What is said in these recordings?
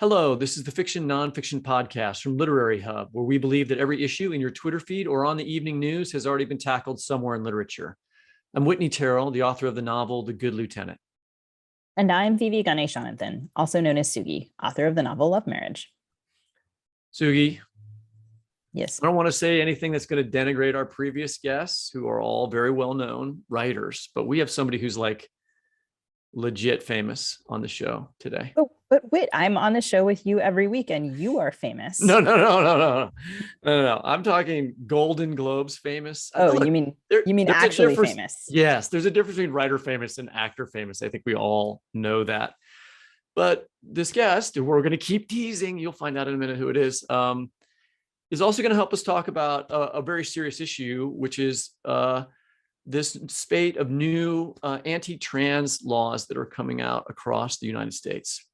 Hello, this is the Fiction Nonfiction Podcast from Literary Hub, where we believe that every issue in your Twitter feed or on the evening news has already been tackled somewhere in literature. I'm Whitney Terrell, the author of the novel The Good Lieutenant. And I'm Vivi Ganeshananthan, also known as Sugi, author of the novel Love Marriage. Sugi. Yes. I don't want to say anything that's going to denigrate our previous guests, who are all very well-known writers, but we have somebody who's like legit famous on the show today. But Whit, I'm on the show with you every week and you are famous. No. I'm talking Golden Globes famous. Oh, you mean actually famous? Yes, there's a difference between writer famous and actor famous. I think we all know that. But this guest, who we're going to keep teasing, you'll find out in a minute who it is also going to help us talk about a very serious issue, which is this spate of new anti-trans laws that are coming out across the United States.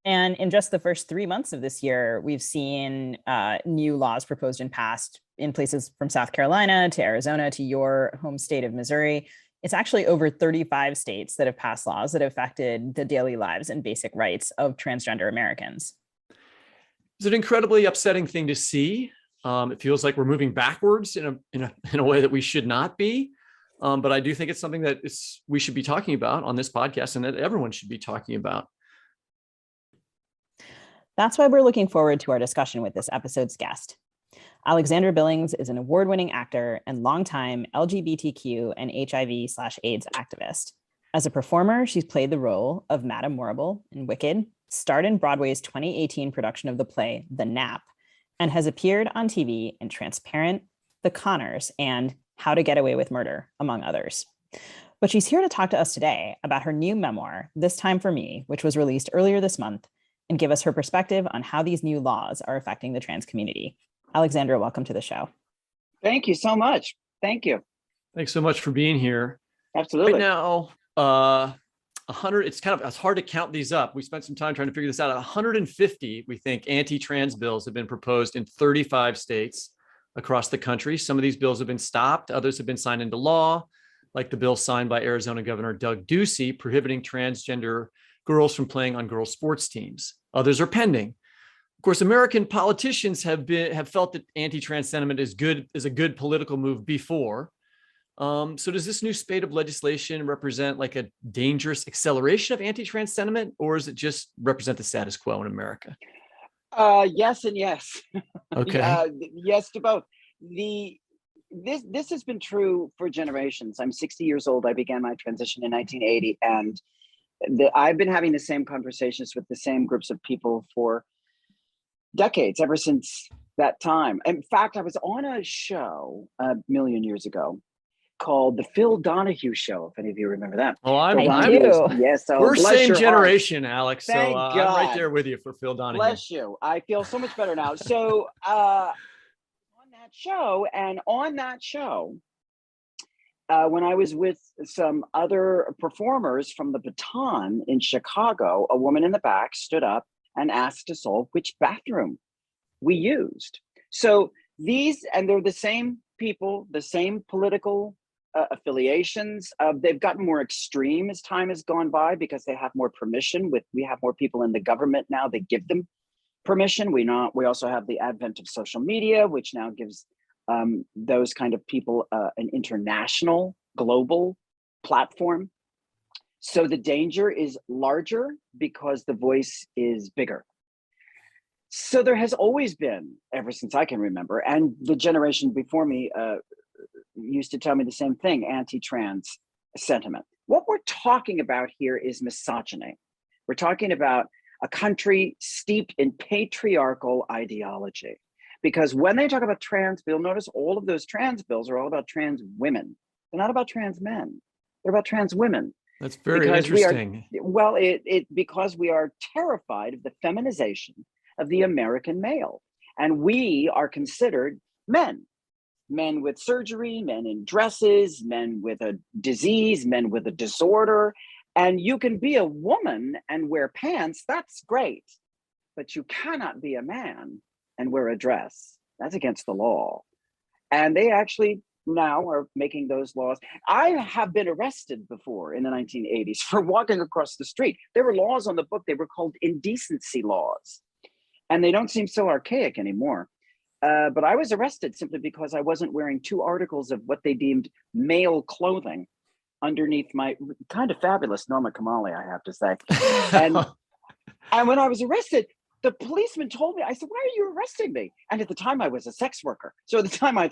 And in just the first 3 months of this year, we've seen new laws proposed and passed in places from South Carolina to Arizona to your home state of Missouri. It's actually over 35 states that have passed laws that have affected the daily lives and basic rights of transgender Americans. It's an incredibly upsetting thing to see. It feels like we're moving backwards in a way that we should not be. But I do think it's something that we should be talking about on this podcast and that everyone should be talking about. That's why we're looking forward to our discussion with this episode's guest. Alexandra Billings is an award-winning actor and longtime LGBTQ and HIV/AIDS activist. As a performer, she's played the role of Madame Morrible in Wicked, starred in Broadway's 2018 production of the play The Nap, and has appeared on TV in Transparent, The Conners, and How to Get Away with Murder, among others. But she's here to talk to us today about her new memoir, This Time for Me, which was released earlier this month, and give us her perspective on how these new laws are affecting the trans community. Alexandra, welcome to the show. Thank you so much. Thank you. Thanks so much for being here. Absolutely. Right now, 100, it's hard to count these up. We spent some time trying to figure this out. 150, we think, anti-trans bills have been proposed in 35 states across the country. Some of these bills have been stopped. Others have been signed into law, like the bill signed by Arizona Governor Doug Ducey, prohibiting transgender girls from playing on girls' sports teams. Others are pending. Of course, American politicians have felt that anti-trans sentiment is a good political move before. So does this new spate of legislation represent like a dangerous acceleration of anti-trans sentiment, or does it just represent the status quo in America? Yes and yes. Okay. Yes to both. This has been true for generations. I'm 60 years old. I began my transition in 1980, and I've been having the same conversations with the same groups of people for decades, ever since that time. In fact, I was on a show a million years ago called The Phil Donahue Show, if any of you remember that. Oh, I do. Yes, so we're same generation, heart. Alex. Thank so God. I'm right there with you for Phil Donahue. Bless you. I feel so much better now. So on that show, when I was with some other performers from the Baton in Chicago, a woman in the back stood up and asked us all which bathroom we used. So they're the same people, the same political affiliations. They've gotten more extreme as time has gone by because they have more permission. We have more people in the government now. They give them permission. We also have the advent of social media, which now gives those kind of people an international, global platform. So the danger is larger because the voice is bigger. So there has always been, ever since I can remember, and the generation before me used to tell me the same thing, anti-trans sentiment. What we're talking about here is misogyny. We're talking about a country steeped in patriarchal ideology. Because when they talk about trans bills, notice all of those trans bills are all about trans women. They're not about trans men. They're about trans women. That's very interesting. Because we are terrified of the feminization of the American male. And we are considered men with surgery, men in dresses, men with a disease, men with a disorder. And you can be a woman and wear pants, that's great. But you cannot be a man and wear a dress. That's against the law. And they actually now are making those laws. I have been arrested before in the 1980s for walking across the street. There were laws on the book. They were called indecency laws, and they don't seem so archaic anymore. But I was arrested simply because I wasn't wearing 2 articles of what they deemed male clothing underneath my kind of fabulous Norma Kamali, I have to say. And when I was arrested, the policeman told me, I said, "Why are you arresting me?" And at the time I was a sex worker. So at the time I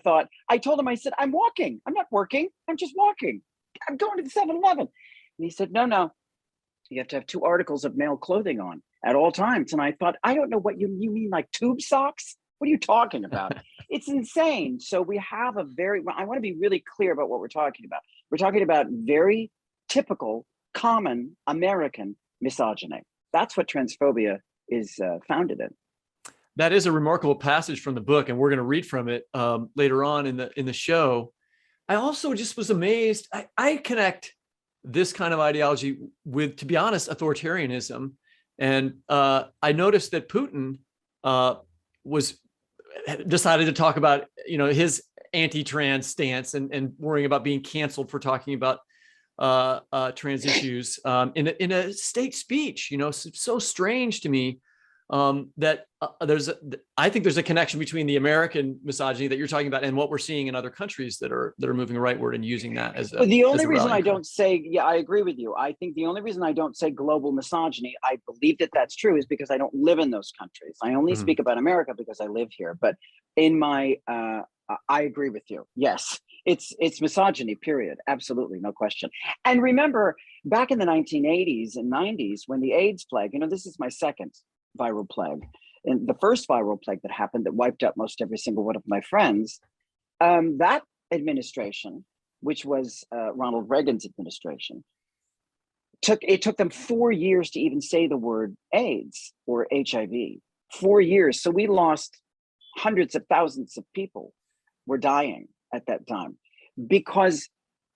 told him, I said, "I'm walking. I'm not working. I'm just walking. I'm going to the 7-Eleven." And he said, no, you have to have 2 articles of male clothing on at all times. And I thought, I don't know what you mean, like tube socks? What are you talking about? It's insane. So we have I want to be really clear about what we're talking about. We're talking about very typical, common American misogyny. That's what transphobia is founded in. That is a remarkable passage from the book, and we're going to read from it later on in the show. I also just was amazed. I connect this kind of ideology with, to be honest, authoritarianism, and I noticed that Putin was decided to talk about his anti-trans stance and worrying about being canceled for talking about trans issues in a state speech. So strange to me that I think there's a connection between the American misogyny that you're talking about and what we're seeing in other countries that are moving rightward and using that as a. The only as a reason I rallying cry. don't say, yeah, I agree with you. I think the only reason I don't say global misogyny, I believe that that's true, is because I don't live in those countries. I only speak about America because I live here. But in my, I agree with you. Yes, it's misogyny, period. Absolutely, no question. And remember, back in the 1980s and 90s, when the AIDS plague, this is my second viral plague, and the first viral plague that happened that wiped out most every single one of my friends, that administration, which was Ronald Reagan's administration, it took them 4 years to even say the word AIDS or HIV. 4 years. So we lost hundreds of thousands of people were dying at that time because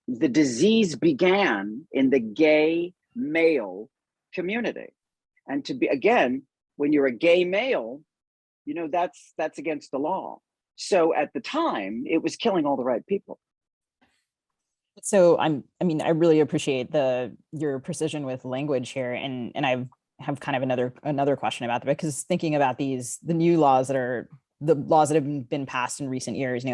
the disease began in the gay male community. And to be, again, when you're a gay male, that's against the law. So at the time, it was killing all the right people. So I really appreciate your precision with language here, and I have kind of another question about that, because thinking about the new laws the laws that have been passed in recent years.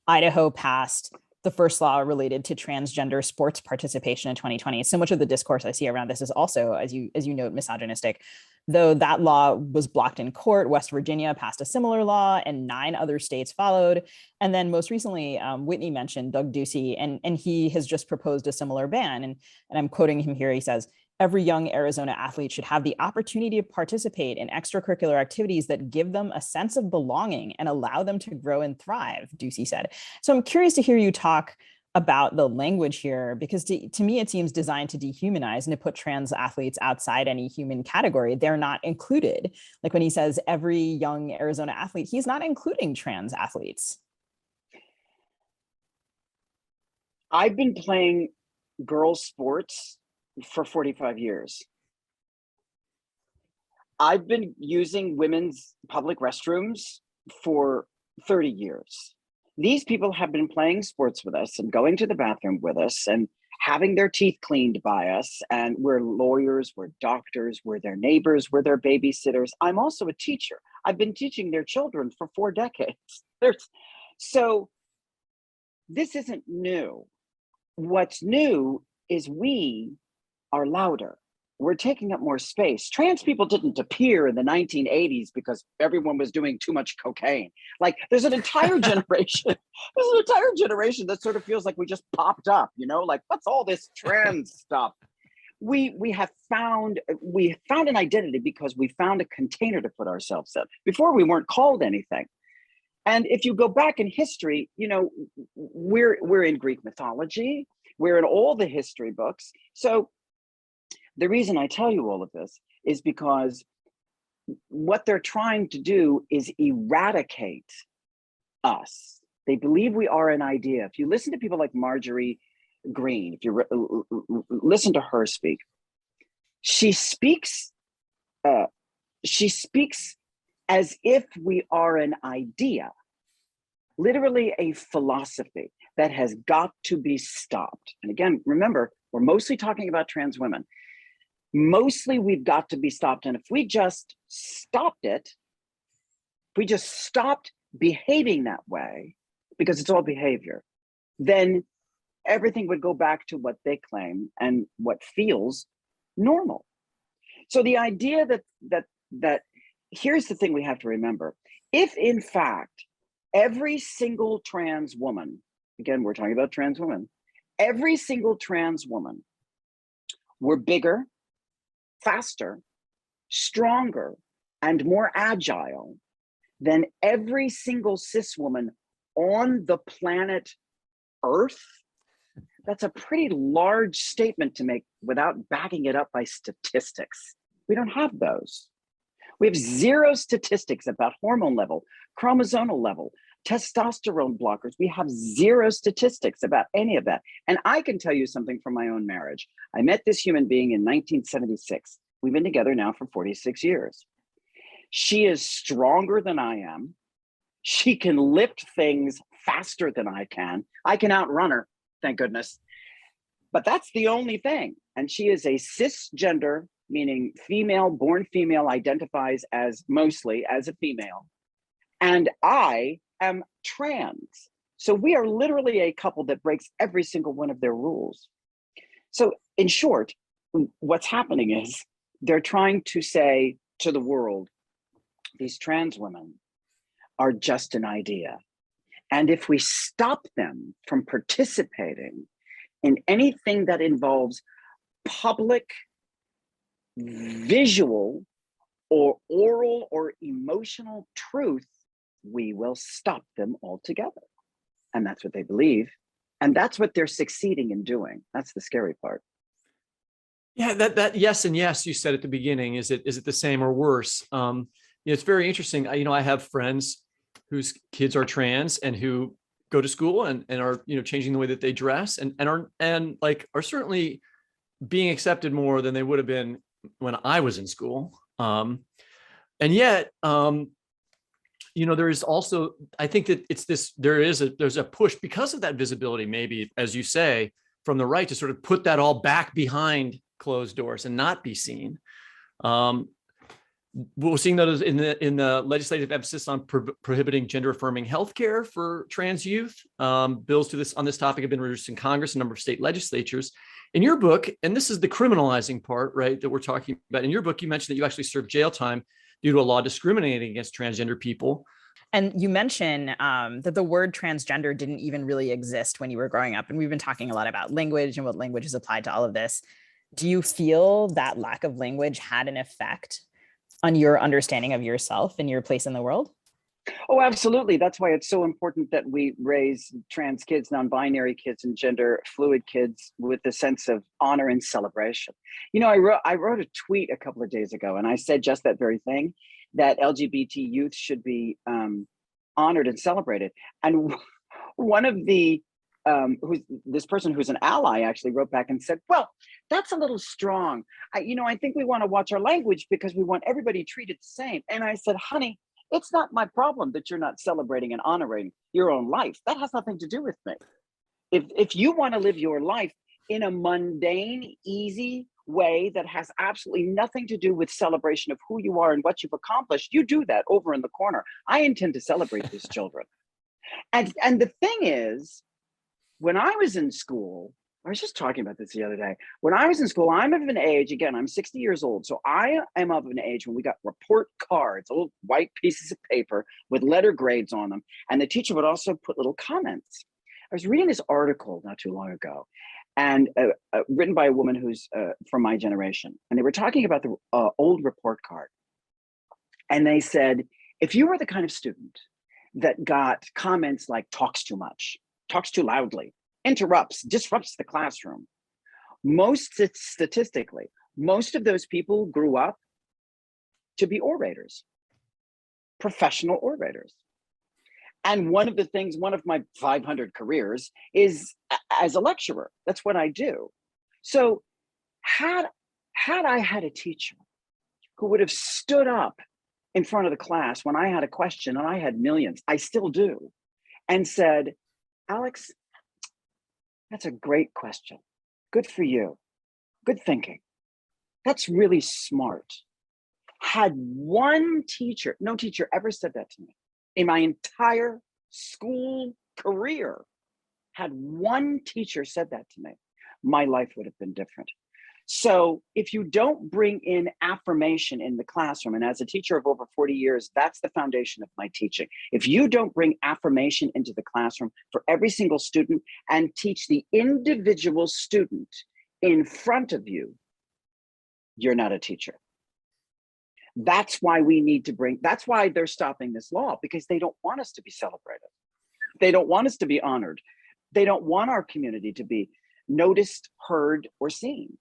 Idaho passed the first law related to transgender sports participation in 2020. So much of the discourse I see around this is also, as you note, misogynistic. Though that law was blocked in court, West Virginia passed a similar law, and 9 other states followed. And then most recently, Whitney mentioned Doug Ducey, and he has just proposed a similar ban. And I'm quoting him here. He says, "Every young Arizona athlete should have the opportunity to participate in extracurricular activities that give them a sense of belonging and allow them to grow and thrive," Ducey said. So I'm curious to hear you talk about the language here, because to me, it seems designed to dehumanize and to put trans athletes outside any human category. They're not included. Like when he says every young Arizona athlete, he's not including trans athletes. I've been playing girls' sports for 45 years. I've been using women's public restrooms for 30 years. These people have been playing sports with us and going to the bathroom with us and having their teeth cleaned by us. And we're lawyers, we're doctors, we're their neighbors, we're their babysitters. I'm also a teacher. I've been teaching their children for 4 decades. So this isn't new. What's new is we are louder. We're taking up more space. Trans people didn't appear in the 1980s because everyone was doing too much cocaine. Like there's an entire generation, that sort of feels like we just popped up, like what's all this trans stuff? We found an identity because we found a container to put ourselves in. Before we weren't called anything. And if you go back in history, we're in Greek mythology, we're in all the history books. So the reason I tell you all of this is because what they're trying to do is eradicate us. They believe we are an idea. If you listen to people like Marjorie Green, if you listen to her speak, she speaks as if we are an idea, literally a philosophy. that has got to be stopped. And again, remember, we're mostly talking about trans women. Mostly we've got to be stopped. And if we just stopped it, if we just stopped behaving that way, because it's all behavior, then everything would go back to what they claim and what feels normal. So the idea that here's the thing we have to remember. If in fact, every single trans woman, again, we're talking about trans women, every single trans woman were bigger, faster, stronger, and more agile than every single cis woman on the planet Earth, that's a pretty large statement to make without backing it up by statistics. We don't have those. We have zero statistics about hormone level, chromosomal level, testosterone blockers. We have zero statistics about any of that. And I can tell you something from my own marriage. I met this human being in 1976. We've been together now for 46 years. She is stronger than I am. She can lift things faster than I can. I can outrun her, thank goodness. But that's the only thing. And she is a cisgender, meaning female, born female, identifies as mostly as a female. And I am trans. So we are literally a couple that breaks every single one of their rules. So in short, what's happening is they're trying to say to the world, these trans women are just an idea. And if we stop them from participating in anything that involves public, visual, or oral or emotional truth, we will stop them altogether. And that's what they believe. And that's what they're succeeding in doing. That's the scary part. Yeah, that yes and yes you said at the beginning. Is it the same or worse? It's very interesting. I have friends whose kids are trans and who go to school and are changing the way that they dress and are certainly being accepted more than they would have been when I was in school. And yet, there is also, I think that it's this, there's a push because of that visibility, maybe, as you say, from the right to sort of put that all back behind closed doors and not be seen. We're seeing those in the legislative emphasis on prohibiting gender affirming healthcare for trans youth. Bills on this topic have been introduced in Congress, a number of state legislatures. In your book, and this is the criminalizing part, right, that we're talking about. In your book, you mentioned that you actually served jail time due to a law discriminating against transgender people. And you mentioned that the word transgender didn't even really exist when you were growing up. And we've been talking a lot about language and what language is applied to all of this. Do you feel that lack of language had an effect on your understanding of yourself and your place in the world? Oh, absolutely. That's why it's so important that we raise trans kids, non-binary kids, and gender fluid kids with a sense of honor and celebration. I wrote a tweet a couple of days ago, and I said just that very thing, that LGBT youth should be honored and celebrated. And one of the this person who's an ally actually wrote back and said, well, that's a little strong. I think we want to watch our language because we want everybody treated the same. And I said, honey, it's not my problem that you're not celebrating and honoring your own life. That has nothing to do with me. If you want to live your life in a mundane, easy way that has absolutely nothing to do with celebration of who you are and what you've accomplished, you do that over in the corner. I intend to celebrate these children. And the thing is, when I was in school, I was just talking about this the other day. When I was in school, I'm of an age, again, I'm 60 years old. So I am of an age when we got report cards, old white pieces of paper with letter grades on them. And the teacher would also put little comments. I was reading this article not too long ago, and written by a woman who's from my generation. And they were talking about the old report card. And they said, if you were the kind of student that got comments like talks too much, talks too loudly, disrupts the classroom, statistically, most of those people grew up to be orators, professional orators. And one of my 500 careers is as a lecturer. That's what I do. So had I had a teacher who would have stood up in front of the class when I had a question, and I had millions, I still do, and said, Alex, That's a great question. Good for you. Good thinking. That's really smart. Had one teacher, no teacher ever said that to me in my entire school career, had one teacher said that to me, my life would have been different. So if you don't bring in affirmation in the classroom, and as a teacher of over 40 years, that's the foundation of my teaching. If you don't bring affirmation into the classroom for every single student and teach the individual student in front of you, you're not a teacher. That's why we need to bring, that's why they're stopping this law, because they don't want us to be celebrated. They don't want us to be honored. They don't want our community to be noticed, heard, or seen.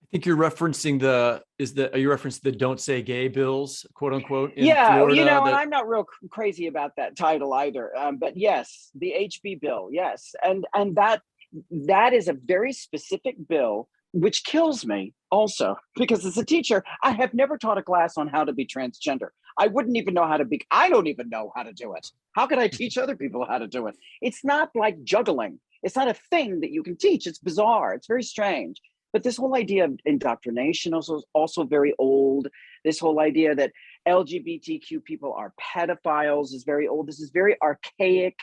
I think you're referencing are you referencing the "Don't Say Gay" bills, quote unquote, in Yeah, Florida? and I'm not real crazy about that title either. But yes, the HB bill, yes, and that is a very specific bill, which kills me also, because as a teacher, I have never taught a class on how to be transgender. I wouldn't even know how to be. I don't even know how to do it. How could I teach other people how to do it? It's not like juggling. It's not a thing that you can teach. It's bizarre. It's very strange. But this whole idea of indoctrination also very old. This whole idea that LGBTQ people are pedophiles is very old. This is very archaic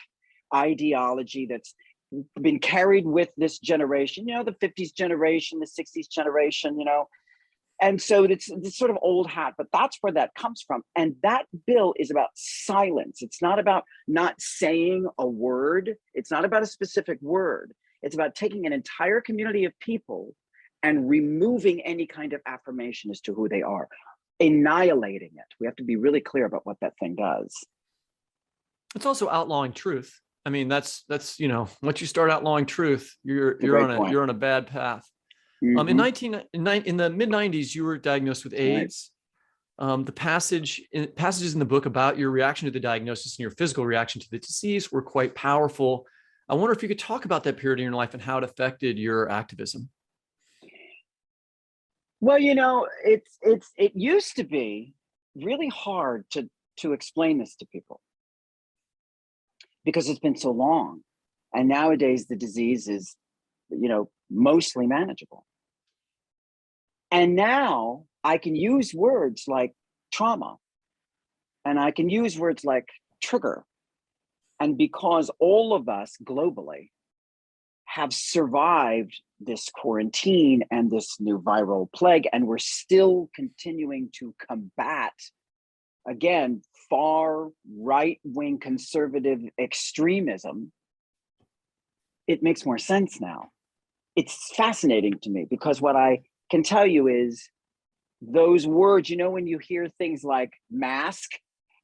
ideology that's been carried with this generation, the 50s generation, the 60s generation, And so it's sort of old hat, but that's where that comes from. And that bill is about silence. It's not about not saying a word. It's not about a specific word. It's about taking an entire community of people and removing any kind of affirmation as to who they are, annihilating it. We have to be really clear about what that thing does. It's also outlawing truth. I mean, that's once you start outlawing truth, you're on a bad path. Mm-hmm. In the mid 90s, you were diagnosed with AIDS. Right. The passages in the book about your reaction to the diagnosis and your physical reaction to the disease were quite powerful. I wonder if you could talk about that period in your life and how it affected your activism. Well, it used to be really hard to explain this to people because it's been so long. And nowadays the disease is, mostly manageable. And now I can use words like trauma, and I can use words like trigger. And because all of us globally have survived this quarantine and this new viral plague, and we're still continuing to combat, again, far right-wing conservative extremism, it makes more sense now. It's fascinating to me because what I can tell you is those words, when you hear things like mask,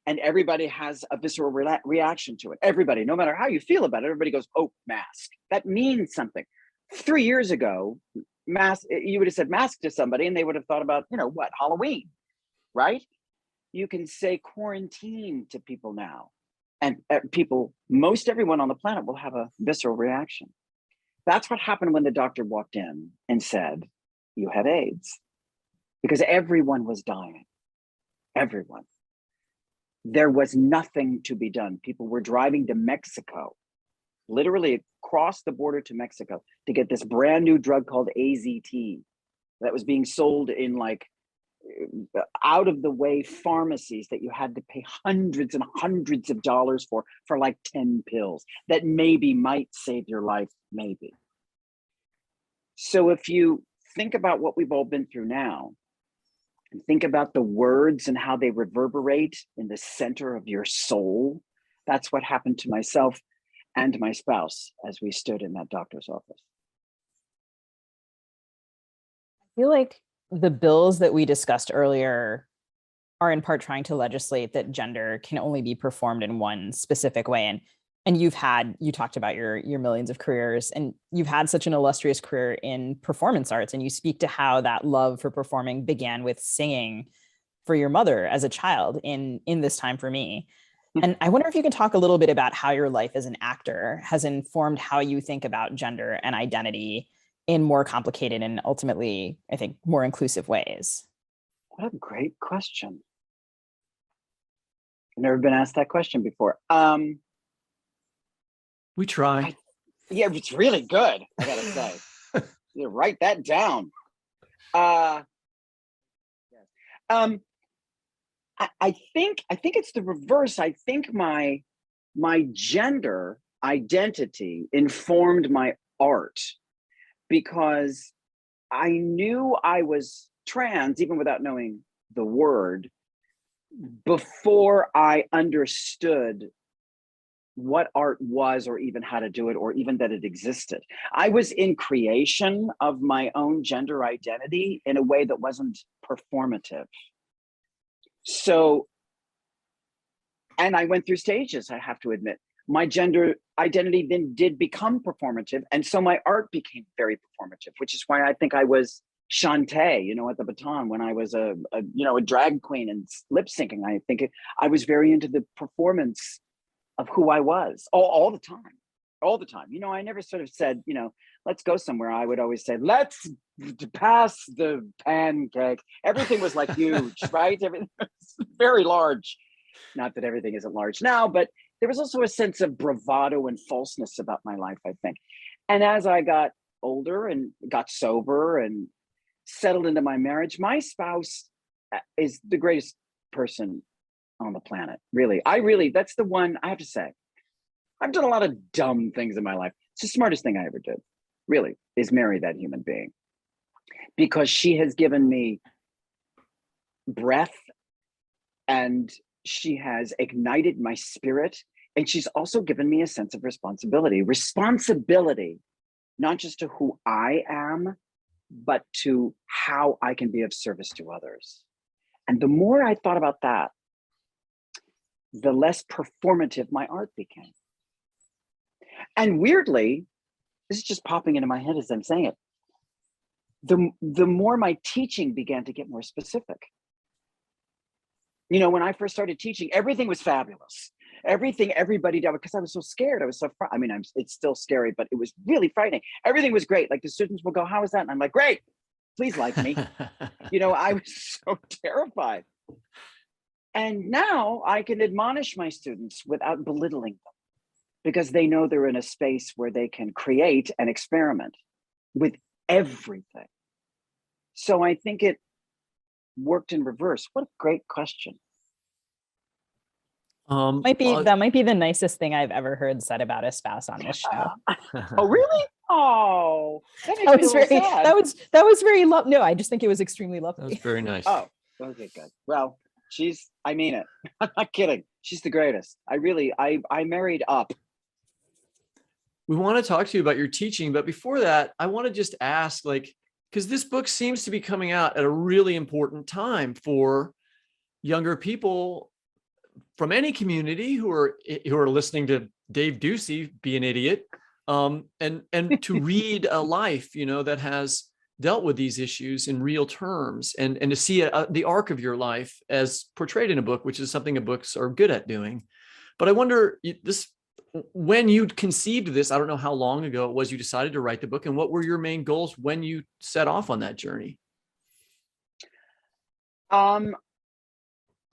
and everybody has a visceral reaction to it. Everybody, no matter how you feel about it, everybody goes, oh, mask. That means something. 3 years ago, mask, you would have said mask to somebody and they would have thought about, Halloween, right? You can say quarantine to people now. And most everyone on the planet will have a visceral reaction. That's what happened when the doctor walked in and said, you have AIDS. Because everyone was dying. Everyone. There was nothing to be done. People were driving to Mexico, literally across the border to Mexico to get this brand new drug called AZT that was being sold in out of the way pharmacies that you had to pay hundreds and hundreds of dollars for like 10 pills that might save your life, maybe. So if you think about what we've all been through now, and think about the words and how they reverberate in the center of your soul. That's what happened to myself and my spouse as we stood in that doctor's office. I feel like the bills that we discussed earlier are in part trying to legislate that gender can only be performed in one specific way. And you talked about your millions of careers, and you've had such an illustrious career in performance arts. And you speak to how that love for performing began with singing for your mother as a child in This Time for Me. And I wonder if you can talk a little bit about how your life as an actor has informed how you think about gender and identity in more complicated and ultimately, I think, more inclusive ways. What a great question. I've never been asked that question before. We try. Yeah, it's really good, I gotta say. You write that down. Yes. I think it's the reverse. I think my gender identity informed my art because I knew I was trans even without knowing the word before I understood what art was or even how to do it or even that it existed. I was in creation of my own gender identity in a way that wasn't performative. So, and I went through stages, I have to admit. My gender identity then did become performative. And so my art became very performative, which is why I think I was Shantae, at the Baton when I was a drag queen and lip syncing. I think I was very into the performance of who I was all the time, all the time. I never sort of said, let's go somewhere. I would always say, let's pass the pancake. Everything was like huge, right? Everything was very large. Not that everything isn't large now, but there was also a sense of bravado and falseness about my life, I think. And as I got older and got sober and settled into my marriage, my spouse is the greatest person on the planet. Really, that's the one I have to say. I've done a lot of dumb things in my life. It's the smartest thing I ever did, really, is marry that human being. Because she has given me breath and she has ignited my spirit. And she's also given me a sense of responsibility, not just to who I am, but to how I can be of service to others. And the more I thought about that, the less performative my art became. And weirdly, this is just popping into my head as I'm saying it, the more my teaching began to get more specific. When I first started teaching, everything was fabulous. Everything everybody did, because I was so scared. I was so, it's still scary, but it was really frightening. Everything was great. Like the students will go, how was that? And I'm like, great, please like me. I was so terrified. And now I can admonish my students without belittling them because they know they're in a space where they can create and experiment with everything. So I think it worked in reverse. What a great question. That might be the nicest thing I've ever heard said about a spouse on this show. Oh, really? Oh, that makes me a little sad. That was very lovely. No, I just think it was extremely lovely. That was very nice. Oh, okay, good. Well, I mean it. I'm not kidding. She's the greatest. I married up. We want to talk to you about your teaching, but before that, I want to just ask, because this book seems to be coming out at a really important time for younger people from any community who are listening to Dave Ducey be an idiot, and to read a life, that has dealt with these issues in real terms, and to see the arc of your life as portrayed in a book, which is something that books are good at doing. But I wonder, when you conceived of this, I don't know how long ago it was you decided to write the book, and what were your main goals when you set off on that journey?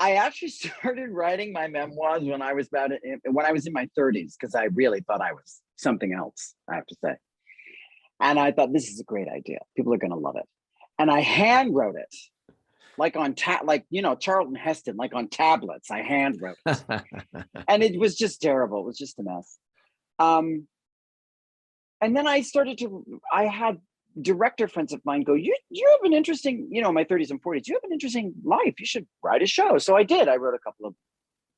I actually started writing my memoirs when I was in my 30s, because I really thought I was something else, I have to say. And I thought, this is a great idea. People are going to love it. And I hand wrote it, like on Charlton Heston, like on tablets. I hand wrote it, and it was just terrible. It was just a mess. And then I had director friends of mine go, you have an interesting, my 30s and 40s, you have an interesting life. You should write a show. So I did. I wrote a couple of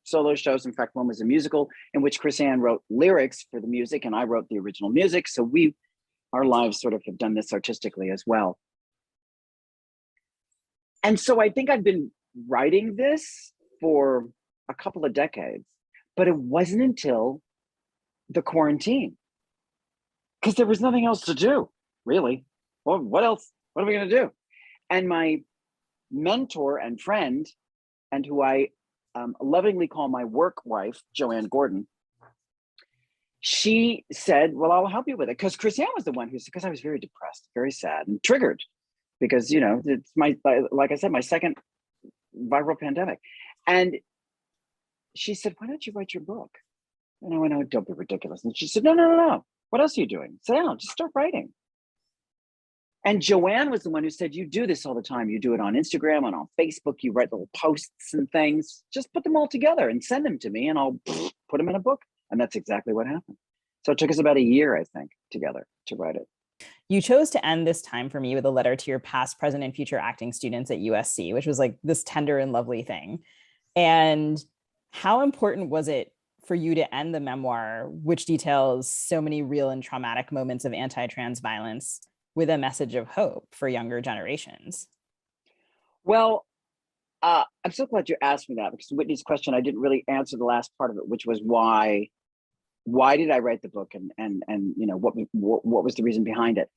solo shows. In fact, one was a musical in which Chris Ann wrote lyrics for the music and I wrote the original music. So our lives sort of have done this artistically as well. And so I think I've been writing this for a couple of decades, but it wasn't until the quarantine, because there was nothing else to do, really. Well, what else? What are we going to do? And my mentor and friend, and who I lovingly call my work wife, Joanne Gordon, she said, well, I'll help you with it. Because Chrisanne was the one because I was very depressed, very sad and triggered, because, it's like I said, my second viral pandemic. And she said, why don't you write your book? And I went, oh, don't be ridiculous. And she said, no. What else are you doing? Sit down, just start writing. And Joanne was the one who said, you do this all the time. You do it on Instagram and on Facebook. You write little posts and things. Just put them all together and send them to me and I'll put them in a book. And that's exactly what happened. So it took us about a year, I think, together to write it. You chose to end this time for me with a letter to your past, present, and future acting students at USC, which was like this tender and lovely thing. And how important was it for you to end the memoir, which details so many real and traumatic moments of anti-trans violence, with a message of hope for younger generations? Well, I'm so glad you asked me that, because Whitney's question, I didn't really answer the last part of it, which was why did I write the book, and you know, what was the reason behind it?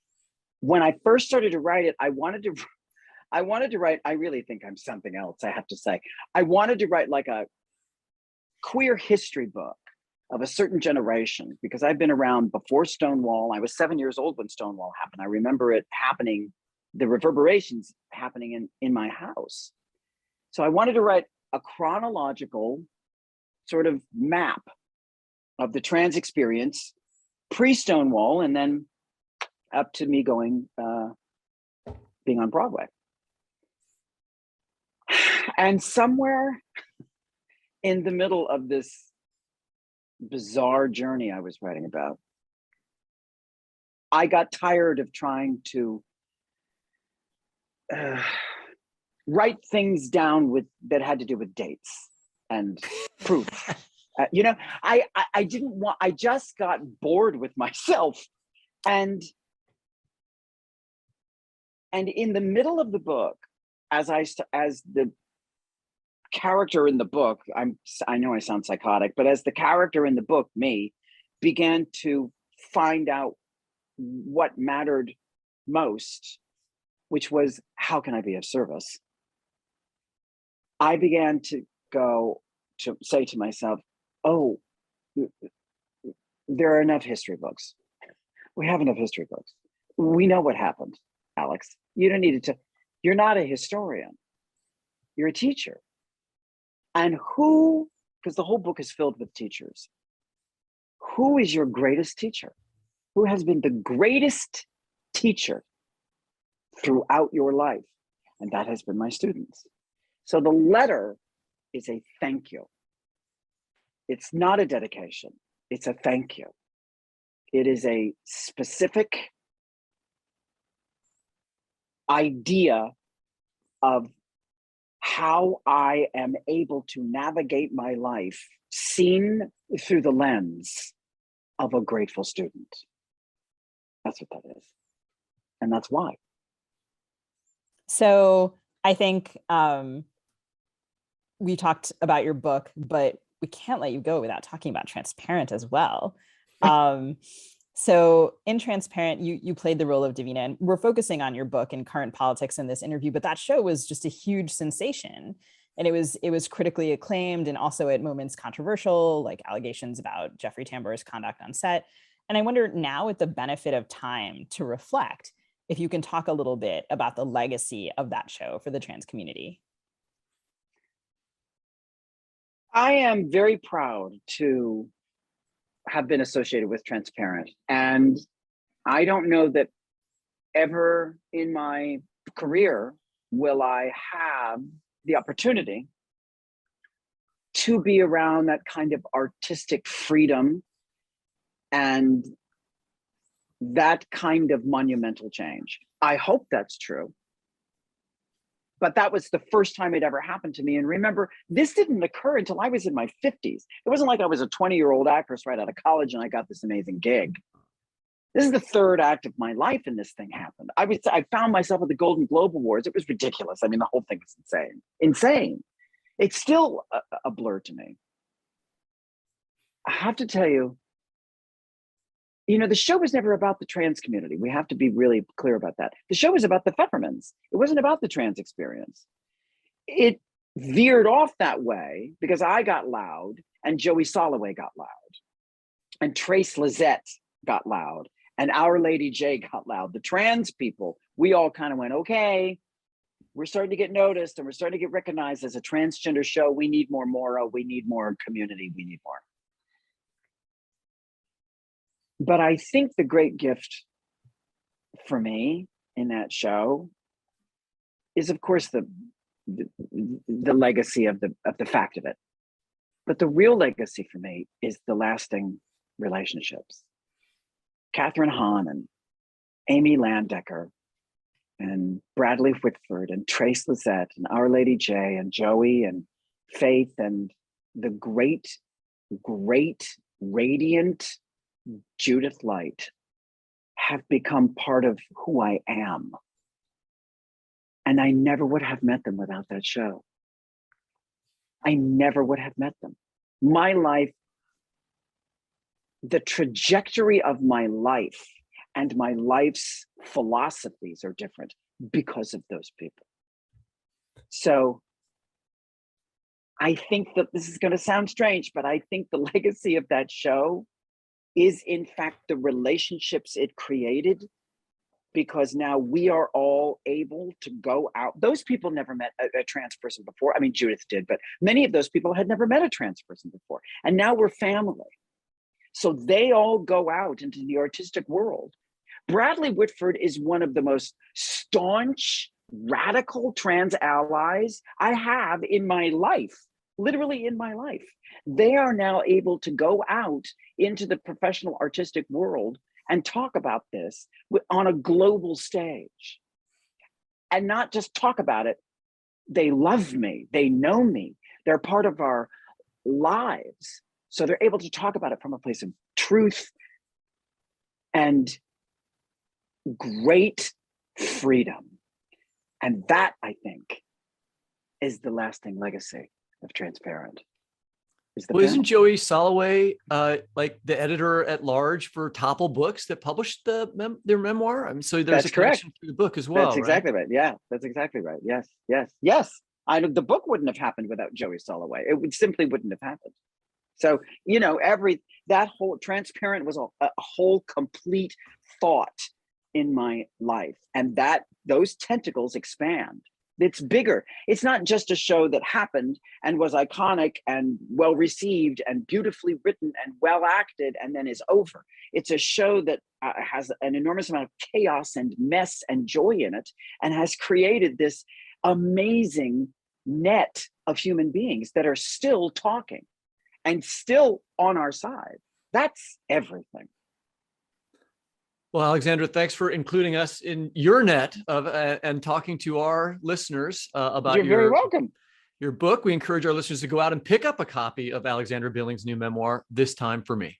When I first started to write it, I wanted to write, I really think I'm something else, I have to say. I wanted to write like a queer history book of a certain generation, because I've been around before Stonewall. I was 7 years old when Stonewall happened. I remember it happening, the reverberations happening in my house. So I wanted to write a chronological sort of map of the trans experience pre-Stonewall, and then up to me going, being on Broadway. And somewhere in the middle of this bizarre journey I was writing about, I got tired of trying to write things down that had to do with dates and proof. You know, I didn't want, I just got bored with myself. And in the middle of the book, as the character in the book, I know I sound psychotic, but as the character in the book, me, began to find out what mattered most, which was, how can I be of service? I began to say to myself, oh, there are enough history books. We have enough history books. We know what happened, Alex. You don't need to, you're not a historian. You're a teacher. And who, because the whole book is filled with teachers, who is your greatest teacher? Who has been the greatest teacher throughout your life? And that has been my students. So the letter is a thank you. It's not a dedication, it's a thank you. It is a specific idea of how I am able to navigate my life seen through the lens of a grateful student. That's what that is. And that's why. So I think we talked about your book, but we can't let you go without talking about Transparent as well. So in Transparent, you played the role of Davina, and we're focusing on your book and current politics in this interview, but that show was just a huge sensation. And it was critically acclaimed and also at moments controversial, like allegations about Jeffrey Tambor's conduct on set. And I wonder now, with the benefit of time to reflect, if you can talk a little bit about the legacy of that show for the trans community. I am very proud to have been associated with Transparent. And I don't know that ever in my career will I have the opportunity to be around that kind of artistic freedom and that kind of monumental change. I hope that's true. But that was the first time it ever happened to me. And remember, this didn't occur until I was in my 50s. It wasn't like I was a 20-year-old actress right out of college and I got this amazing gig. This is the third act of my life and this thing happened. I found myself at the Golden Globe Awards. It was ridiculous. I mean, the whole thing was insane. Insane. It's still a blur to me. I have to tell you, you know, the show was never about the trans community. We have to be really clear about that. The show was about the Fettermans. It wasn't about the trans experience. It veered off that way because I got loud and Joey Soloway got loud and Trace Lizette got loud and Our Lady J got loud. The trans people, we all kind of went, okay, we're starting to get noticed and we're starting to get recognized as a transgender show. We need more Mora, we need more community, we need more. But I think the great gift for me in that show is, of course, the legacy of the fact of it. But the real legacy for me is the lasting relationships. Catherine Hahn and Amy Landecker and Bradley Whitford and Trace Lizette and Our Lady J and Joey and Faith and the great, radiant Judith Light have become part of who I am. And I never would have met them without that show. I never would have met them. My life, the trajectory of my life and my life's philosophies are different because of those people. So I think that this is going to sound strange, but I think the legacy of that show is in fact the relationships it created, because now we are all able to go out. Those people never met a trans person before. I mean, Judith did, but many of those people had never met a trans person before. And now we're family. So they all go out into the artistic world. Bradley Whitford is one of the most staunch, radical trans allies I have in my life, literally in my life. They are now able to go out into the professional artistic world and talk about this on a global stage. And not just talk about it, they love me, they know me, they're part of our lives. So they're able to talk about it from a place of truth and great freedom. And that, I think, is the lasting legacy of Transparent. Well, isn't Joey Soloway like the editor at large for Topple Books that published their memoir? I mean, so there's a connection to the book as well. That's exactly right. Yeah, that's exactly right. Yes, yes, yes. The book wouldn't have happened without Joey Soloway. It simply wouldn't have happened. So, you know, that whole Transparent was a whole complete thought in my life, and those tentacles expand. It's bigger. It's not just a show that happened and was iconic and well received and beautifully written and well acted and then is over. It's a show that has an enormous amount of chaos and mess and joy in it, and has created this amazing net of human beings that are still talking and still on our side. That's everything. Well, Alexandra, thanks for including us in your net of and talking to our listeners about You're very welcome. Your book. We encourage our listeners to go out and pick up a copy of Alexandra Billings' new memoir, This Time for Me.